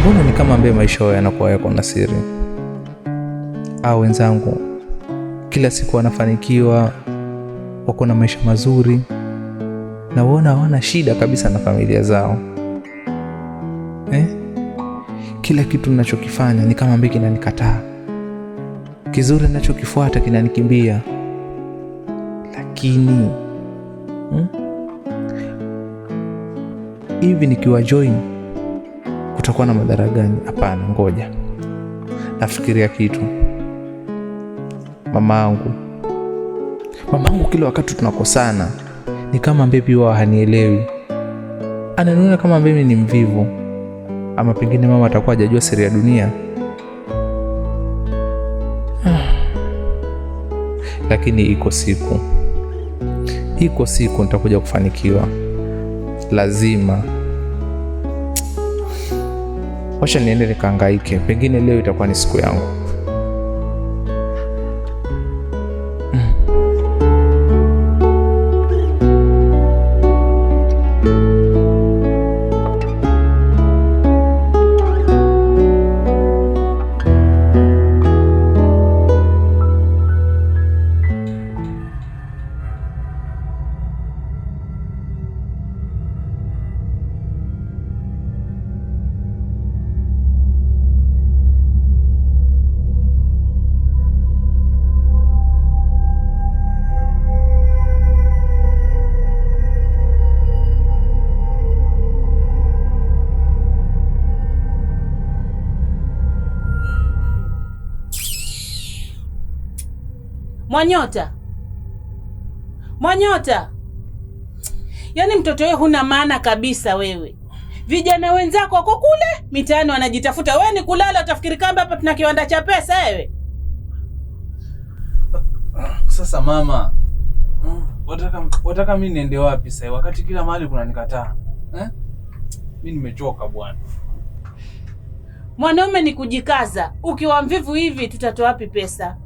mbona ni kama ambaye maisha yao yanakuwa yako na siri? Au wenzangu kila siku wanafanikiwa, wako na maisha mazuri, na waona hawana shida kabisa na familia zao. Kila kitu ninachokifanya ni kama ambaye kinanikataa, kizuri ninachokifuata kinanikimbia. Lakini hivi nikiwa join kutakuwa na madhara gani? Hapana, ngoja nafikiria kitu. Mamangu kila wakati tunakosana ni kama mbebi wao hanielewi, ananiona kama mimi ni mvivu, ama pengine mama atakuwa hajajua siri ya dunia. Lakini iko siku nitakuja kufanikiwa, lazima. Wacha niende nikahangaike, pengine leo itakuwa ni siku yangu. Mwanyota, yaani mtoto wewe huna maana kabisa wewe. Vijana wenzako wako kule mitaani wanajitafuta, wewe ni kulala utafikiri kama hapa tuna kiwanda cha pesa wewe. Sasa mama, wataka mimi niende wapi sasa wakati kila mahali kuna nikataa? Mimi nimechoka bwana. Mwanaume ni kujikaza, ukiwa mvivu hivi tutatoa wapi pesa?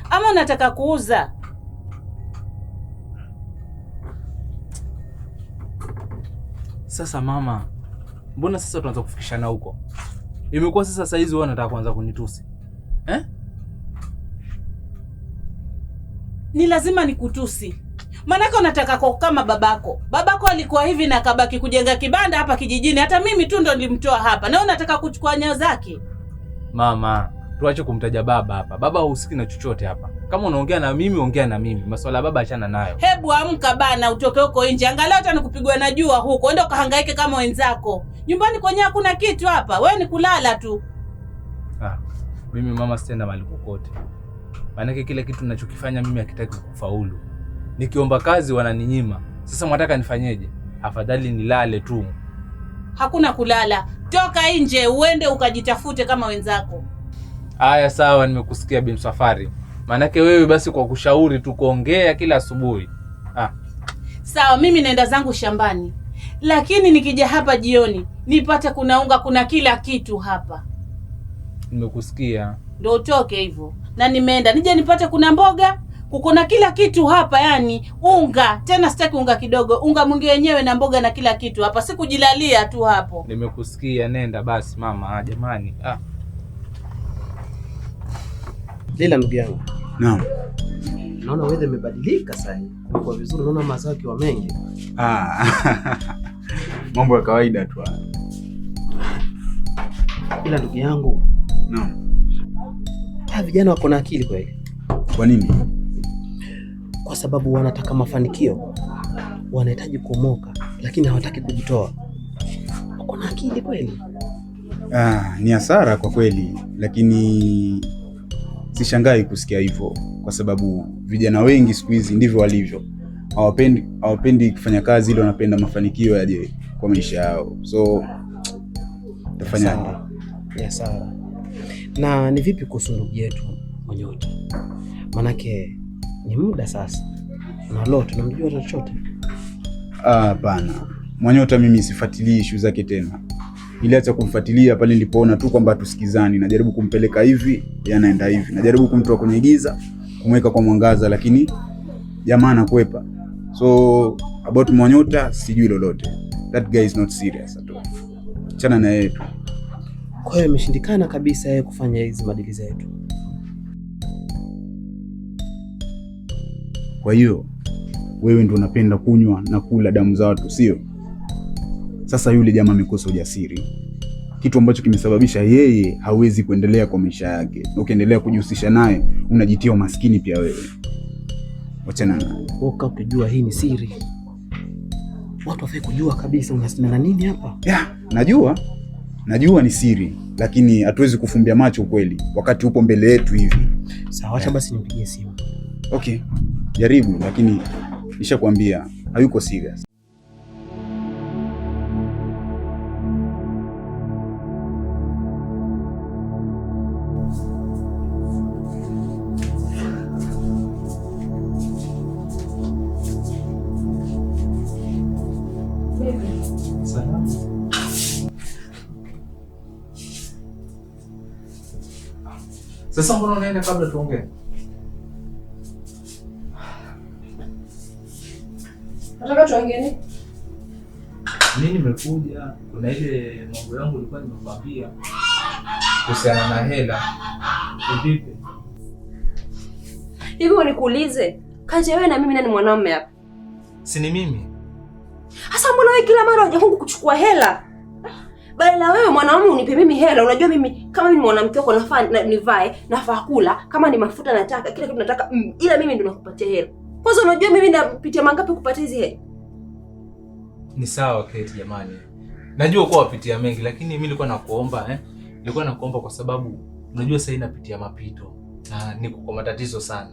Ama unataka kuuza? Sasa mama, mbona sasa tunaanza kufikishana huko? Imekuwa sasa hizi wewe unataka kuanza kunitusi. Ni lazima nikutusi. Maanake unataka kwa kama babako. Babako alikuwa hivi na kabaki kujenga kibanda hapa kijijini. Hata mimi tu ndo nilimtoa hapa. Na unataka kuchukua nyayo zake. Mama, tuache kumtaja baba hapa. Baba hahusiki na chochote hapa. Kama unaongea na mimi, ongea na mimi. Masuala baba achana nayo. Hebu amka bana, utoke huko nje. Angalau hata nikupigwa na jua huko. Enda ukahangaike kama wenzako. Nyumbani kwenye hakuna kitu hapa. Wewe ni kulala tu. Mimi mama sitenda mahali kokote. Maanake kila kitu ninachokifanya mimi hakitaki kufaulu. Nikiomba kazi wananinyima. Sasa mwataka nifanyeje? Afadhali nilale tu. Hakuna kulala. Toka nje uende ukajitafute kama wenzako. Haya sawa, nimekusikia Bi Msafwari. Maanake wewe basi kwa kushauri tu kuongea kila asubuhi. Sawa, mimi naenda zangu shambani. Lakini nikija hapa jioni nipate kuna unga, kuna kila kitu hapa. Nimekusikia. Ndio utoke hivyo. Na nimeenda nije nipate kuna mboga, kuna kila kitu hapa, yani unga. Tena sitaki unga kidogo, unga mwingi wenyewe na mboga na kila kitu hapa. Sikujilalia tu hapo. Nimekusikia, nenda basi mama. Jamani. Lila ndugu yangu. Naam. Naona wewe umebadilika sasa. Umekuwa vizuri, naona mazao yako mengi. Mambo ya kawaida tu. Ila ndugu yangu. Naam. Vijana wako na akili kweli. Kwa nini? Kwa sababu wanataka mafanikio. Wanahitaji kuomoka, lakini hawataki kujitoa. Wako na akili kweli. Ni hasara kwa kweli, lakini sishangai kusikia hivyo kwa sababu vijana wengi siku hizi ndivyo walivyo. Hawapendi kufanya kazi, ile wanapenda mafanikio yaje kwa maisha yao. So tafanyaje? Ya sawa. Na ni vipi kuhusu ndugu yetu Mwanyota? Manake ni muda sasa. Na leo tunamjua chochote? Hapana. Mwanyota mimi sifuatilii issue zake tena. Niliacha kumfuatilia pale nilipoona tu kwamba tusikizani. Najaribu kumpeleka hivi, yanaenda hivi. Najaribu kumtoa kwenye giza, kumweka kwa mwangaza, lakini jamaa anakwepa. So about Mwanyota sijui lolote. That guy is not serious at all. Chana na yeye tu. Kwa hiyo imeshindikana kabisa yeye kufanya hizi madili zetu. Kwa hiyo wewe ndio unapenda kunywa na kula damu za watu, sio? Sasa yule jamaa amekosa ujasiri, kitu ambacho kimesababisha yeye hawezi kuendelea kwa maisha yake. Ukiendelea kujihusisha naye unajitia umaskini pia wewe. Wachana naye. Woka, ukijua hii ni siri, watu wafai kujua kabisa. Unasimama nini hapa? Ya, najua ni siri, lakini hatuwezi kufumbia macho ukweli wakati upo mbele yetu hivi. Sawa, acha basi nimpigie simu. Okay, jaribu, lakini nishakwambia hayuko serious. Sasa mbona unaenda kabla tuongee? Nataka tuongee nini? Mimi nimekuja, kuna ile mambo yangu nilikuwa nimekwambia kuhusiana na hela. Vipi? Hivi nikuulize, kati ya wewe na mimi nani mwanamume hapa? Si ni mimi. Sasa mbona wewe kila mara unajua huku kuchukua hela? Badala wewe mwanamume unipe mimi hela, unajua mimi kama mimi mwanamke wako nafaa nivae, nafaa kula, kama ni mafuta nataka, kila kitu nataka, ila mimi ndo nakupatia hela. Kwanza unajua mimi napitia mangapi kupata hizi hela? Ni sawa Kate jamani. Najua kwa wapitia mengi, lakini mimi nilikuwa nakuomba nilikuwa nakuomba kwa sababu unajua sasa napitia mapito na niko kwa matatizo sana.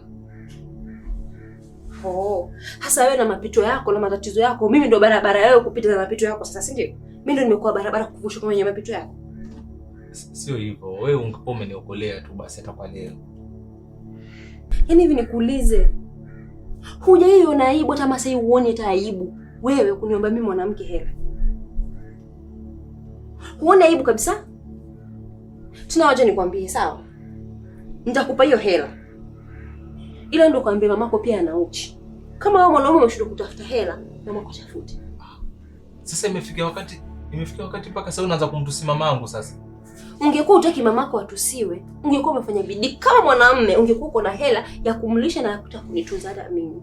Oh, hasa wewe na mapito yako na matatizo yako, mimi ndo barabara yao kupita na mapito yako sasa, si ndio? Mimi ndo nimekuwa barabara kuvusha kwa mwenye mapito yako. Sio hivyo. Wewe ungekuwa umeniokolea tu basi hata kwa leo. Yaani hivi nikuulize, hujaiona aibu hata kama sasa uone hata aibu wewe kuniomba mimi mwanamke hela? Huone aibu kabisa? Tuna waje nikwambie, sawa? Nitakupa hiyo hela. Ila ndio kwambie mamako pia ana uchi. Kama wewe mwanaume umeshindwa kutafuta hela, mamako tafute. Sasa imefika wakati mpaka sasa unaanza kumtusi mamangu sasa. Ungekuwa utaki mamako atusiwe, ungekuwa umefanya bidii kama mwanamume, ungekuwa uko na hela ya kumlisha na ya kutaka kunitunza hata mimi.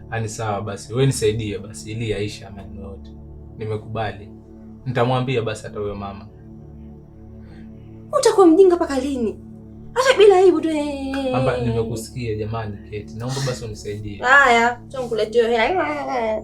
Ani sawa basi, wewe nisaidie basi ili yaisha maneno yote. Nimekubali. Nitamwambia basi hata huyo mama. Utakuwa mjinga mpaka lini? Hata bila aibu tu. Amba nimekusikia jamani Kate. Naomba basi unisaidie. Haya, tunakuletea hela.